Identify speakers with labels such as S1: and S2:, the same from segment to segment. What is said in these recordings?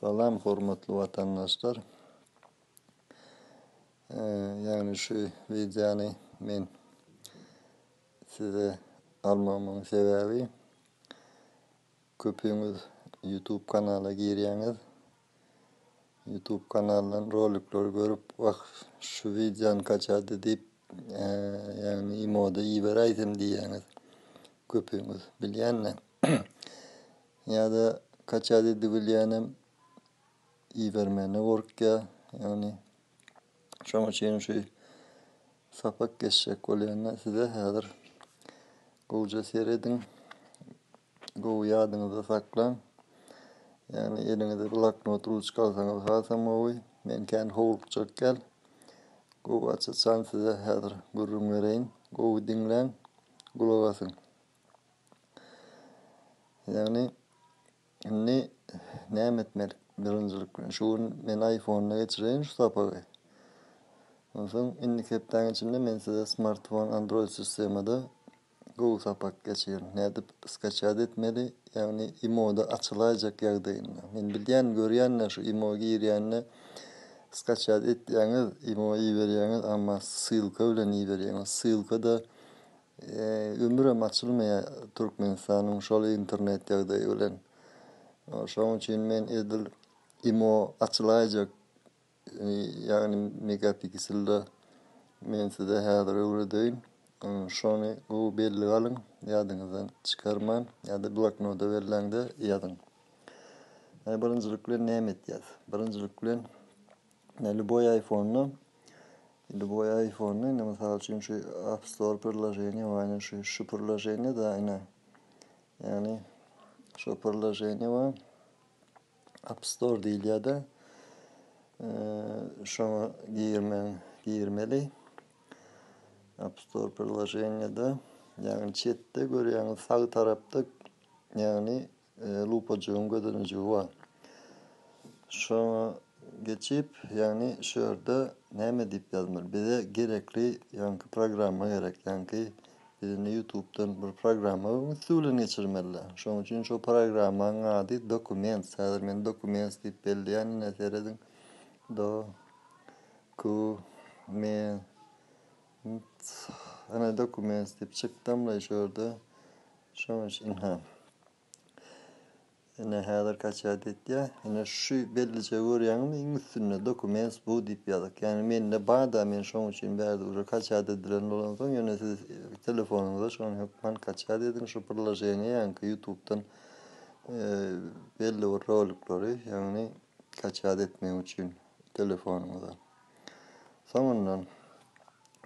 S1: Salam hormatly vatandaşlar. Yani şu videonu men size almamın sebebi köpüğünüz YouTube kanala girýäňiz. YouTube kanalından rolikleri görüp bak şu videonu kaçadı deyip yani imoda iberaydım diýäňiz. Köpüğünüz bilýänle. Ya da kaçadı diýip bilýänem ibermene gorkya yani şoň üçin şu sapak geçecek bolýanlar size häzir gowja seredin. Gow ýadyňyzda saklan. Yani eliňizde bloknot ruçka alsaňyz hasam owy. Men kän howlukjak gel. Gow açaçan size häzir görüň bereýin. Gowy diňläň, gulak asyň. Yani näme etmek birinjilik bilen şuň men iPhone'na geçireyim şu sapagy. Ondan indi kepden içinde men size smartphone Android sisteminde Google sapak geçiyor. Nädip skaçad etmeli yani imoda açılacak ýagdaýynda. Men bilýän görýänler şu imo girýänne skaçad etýäňiz, imo iberýäňiz amma sylka bilen iberýäňiz. Sylka da ömürem açylmaýar Türkmenistanyň şol internet ýagdaýy bilen. Şoň üçin men edil imo açılacak yani megapikselde men size häzir öwredeýin. Şonu gowy belli alyň, ýadyňyzdan çykarman, ýa-da bloknota berileňde ýazyň. Birinjilik bilen näme etýäs? Birinjilik bilen Любой iPhone'ny mesela şu App Store приложение, aynen şu приложение da aynen. Yani şu приложение var. App Store değil ya da şuna girmeli. App Store приложение'de yani chat'te görýäňiz sağ tarapda yani lupajygyň gödönüjü var. Şuna geçip yani şurada näme diýip ýazmaly? Bize gerekli yani programma gerek yani birini YouTube'dan bir programma üstüne geçirmeliler. Şoň üçin şu programmaň ady Documents. Häzir men Documents diýip belleýän näseredin. Ana Documents diýip çykdym şurada. Şoň üçin Ene häzir kaçad etýär. Ene şu bellice görýäňiz iň üstünde Documents bu diýip ýazak. Yani mende barda men şoň üçin berdi uje kaçad edilen bolan soň ýöne siz telefonuňyzda şoň hepman kaçad edin şu приложение yani YouTube'dan belli bir rolikleri yani kaçad etmek üçin telefonuňyza. Soňundan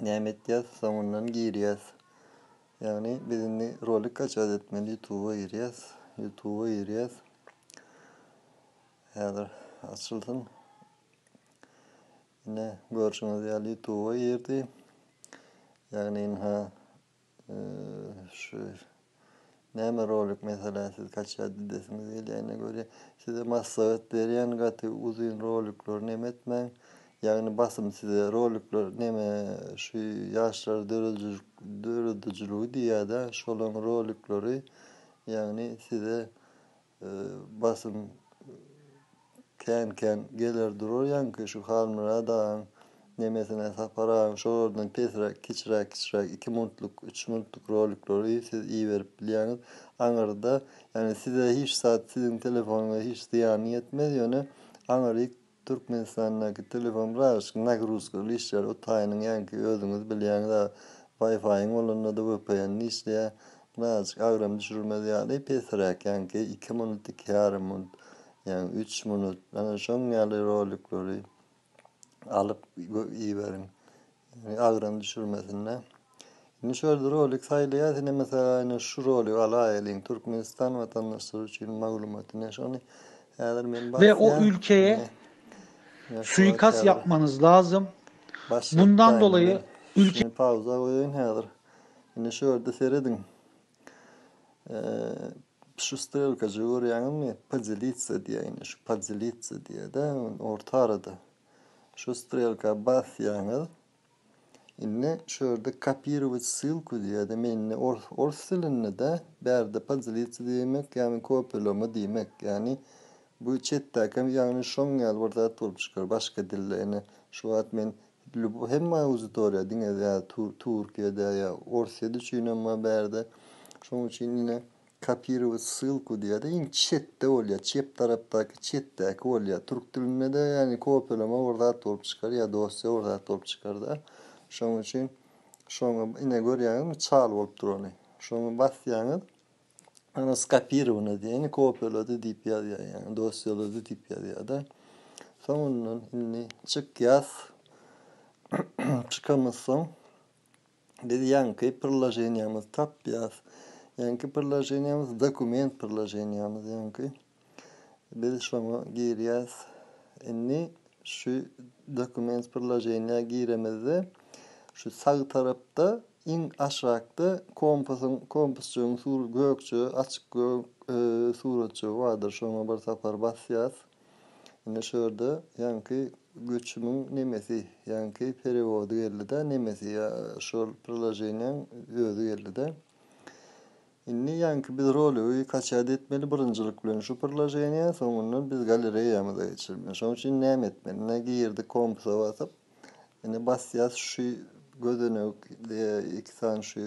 S1: näme etýäs? Soňundan girýäs. Yani birini rolik kaçad etmeli YouTube'a girýäs. Häzir açylsyn. Yine görüşüňiz ýaly YouTube'a girdi. Yani şu näme rolik mesela siz kaçad edesiňiz gelýäne göre size maslahat berýän gaty uzun rolikler näme etmäň. Yani basım size rolikler näme şu ýaşlar döredijiligi diýär-de şolaň rolikleri yani size basım kän geler durur ýa-ni şu halmyradan nemesine saparaň şolordan pesrek kiçirek 2 minutluk 3 minutluk rolikleri siz iýerip bilýäňiz. Aňyrda yani size hiç saat sizin telefonuňa hiç ziýan ýetmez ýöne aňyry Türkmenistandaky telefon nagruskaly işler o taýynyň ýa-ni özüňiz bilýäňiz Wi-Fi'ň bolanda da VPN işleýär. Agram düşürmez ýaly pesrek ýa-ni 2 minut 2,5 minut yani 3 minut ana şoň ýaly rolikleri alıp iýerin. Yani agram düşürmesinler. Indi şöyle rolik saýlaýar, ine mesela şu rolik alaýylyň Türkmenistan vatandaşlary üçin maglumatyny şonu häzir men
S2: ve o ülkeye suikast yapmanız lazım. Bundan dolayı ülke
S1: pauza koyun häzir. Ine şöyle seredin. Şu strelka görýäňizmi? Podelitsa diýär. Şu podelitsa diýär-de orta arada. Şu strelka basýaňyz. Indi şurada kopировать ссылку diýär-de menne ors dilinde de berde podelitsa diýmek, yani kopyalama diýmek. Yani Bu chat'täkem ýagny şoň ýaly bir zat bolup çykar. Başga dillerini şu wagt men hem auditoriýa diňe ya Türkiýede ya Orsiýada düşünemma berde. Şoň üçin ine kopировать ссылку diýär. Iň chat'te bolýar. Chat tarapdaky chat'täki bolýar. Türk dilinde de ýani kopýalama orada bolup çykar ya dosya orada bolup çykar da. Şoň üçin şoňa ine görýäňiz çal bolup durany. Şoňa basýaňyz ana skopировано diýeni kopýalady diýip ýazýar ýani dosyalady diýip ýazýar da. Soňundan inni çık ýaz. Çıkamazsan biz ýanky приложениýamyz tap ýaz. Ýanky приложениýamyz dokument приложениýamyz ýanky. Biz şoňa girýäs. Inni şu dokument приложениýa giremizde şu sağ tarapda iň aşagda kompasçyň gökçe açyk gök suratçy bardyr. Şoňa bir tapar basýas. Ine şurada ýanky göçümüň nemesi, ýanky perewody geldi-de nemesi şol приложениýaň özü geldi-de. Inni ýanky biz roli kaçad etmeli birinjilik bilen şu приложениýa, soňundan biz galeriýamyza geçirmeli. Şoň üçin näme etmeli? Näme girdi kompasa basyp, ine basýas şu gözenek iki tane şu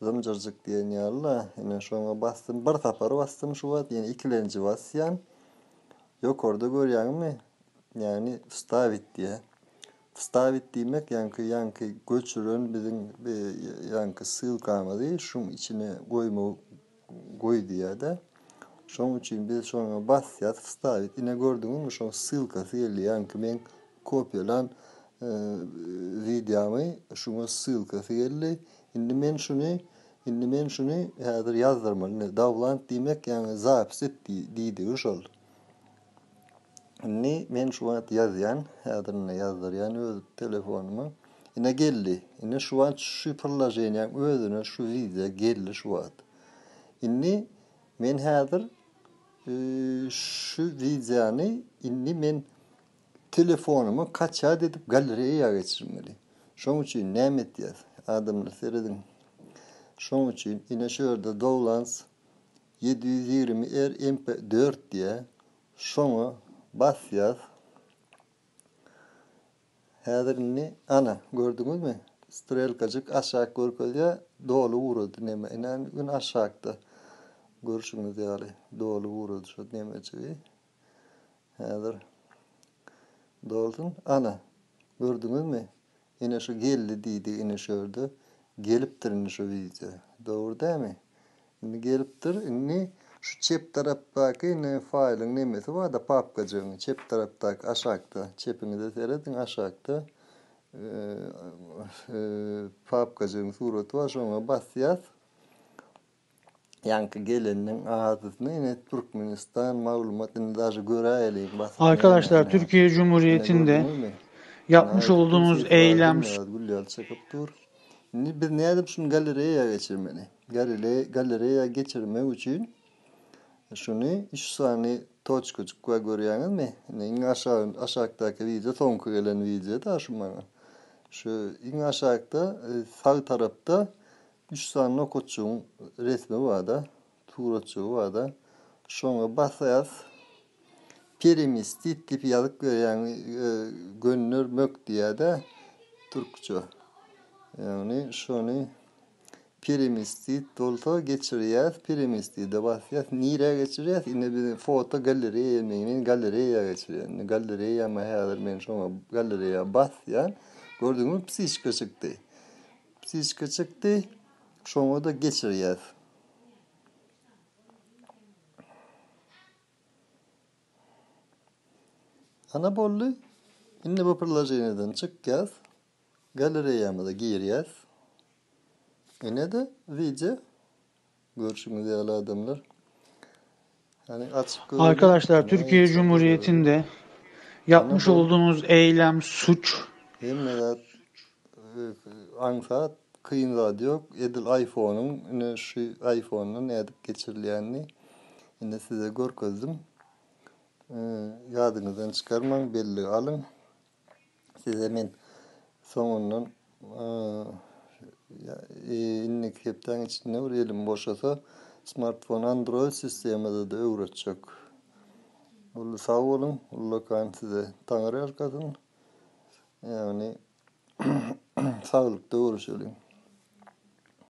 S1: zımjyrjyk diýen ýaly, ine şoňa bastym, bir tapar bastym şu wagt, ýani ikilenji basýan. Ýokarda görýäňmi? Ýani wstavit diýär. Wstavit diýmek ýanky göçüren biziň ýanky ссылкамyzy şuň içine goý diýär-de. Şoň üçin biz şoňa basýat wstavit. Ine gördüňizmi şoň ссылкasy gelýär. Ýanky men kopýalan videomy şuňa ссылкasy geldi. Indi men şuny häzir ýazdyrmaly. Dowland diýmek ýani zapis et diýdi şol. Inni men şu wagt ýazýan, häzirne ýazdyrýan öz telefonuma. Ine geldi. Ine şu wagt şu приложениýaň özüne şu video geldi şu wagt. Inni men häzir şu videony inni men telefonumy kaçad edip galeriýa geçirmeli. Şoň üçin näme etýär? Adamlar seredin. Şoň üçin ine şurada Dowlands 720 MP4 diye şoňa basýas. Häzir inni ana gördüňizmi? Strelkajyk aşağı görkezýär, dolu urady näme? Ine gün aşagda görüşüňiz ýaly dolu urady şu nämeçi. Häzir dolsun ana gördüňizmi? Ine şu geldi diýdi ine şurada. Gelipdir ine şu video. Dogry dämi? Ine gelipdir. Inni şu çep tarapdaky ine faýlyň nemesi bar da papkajyň çep tarapdaky aşagda. Çepiňizde seredin aşagda. Papkajyň suraty bar şoňa basýas. Ýanky geleniň adysyny ine Türkmenistan maglumatını daşy göräýälik basyp.
S2: Arkadaşlar Türkiye Cumhuriyeti'nde yapmış olduğunuz eylem
S1: Şimdi biz ne edip şunu galeriye geçirmeli. Galeriye geçirmek için şunu 3 saniye toçkucuk görüyorsunuz mu? İn aşağıdaki video sonku gelen video da şu bana. Şu in aşağıda sağ tarafta 3 saniye koçun resmi var da, tuğraçı var da. Şuna basayız. Perimistit tipi yazık yani gönlür mök diye de Türkçe. Yani şunu perimistit dolta geçiriyoruz. Perimistit de basıyoruz. Nereye geçiriyoruz? Yine bir foto galeriye yemeğinin galeriye geçiriyoruz. Yani galeriye yemeği hazır ben şuna galeriye basıyorum. Gördüğünüz mü? Psişka çıktı. Psişka çıktı. Şuna da geçiriyoruz. Ana bollu. Yine bu приложениеден çıkacağız. Galeriyamıza giriyoruz. Yine de video görüşümüz değerli adamlar. Yani açık
S2: arkadaşlar Türkiye Cumhuriyeti'nde yapmış olduğunuz eylem suç.
S1: Hem de ansat kıyın radyo edil iPhone'un yine şu iPhone'un edip geçirilenini yine size görkezdim. Yadınızdan çıkarmayın, belli alın. Size men sonundan innik hepten içinde bir elim boşasa smartphone Android sisteminde de öğretecek. Sağ olun. Allah kan size tanrı arkasın. Yani sağlıkta uğraşalım.